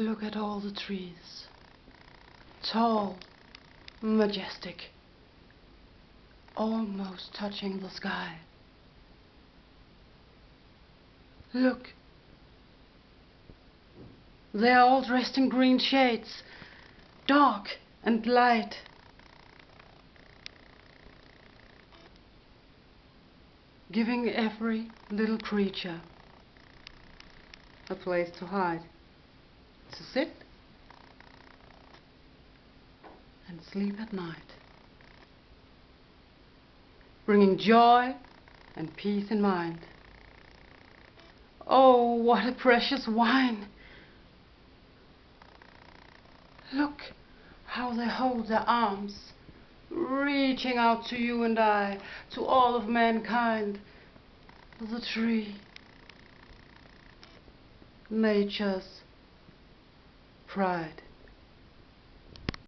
Look at all the trees, tall, majestic, almost touching the sky. Look, they are all dressed in green shades, dark and light. Giving every little creature a place to hide, to sit and sleep at night, bringing joy and peace in mind. Oh, what a precious wine! Look how they hold their arms, reaching out to you and I, to all of mankind. The tree, nature's pride.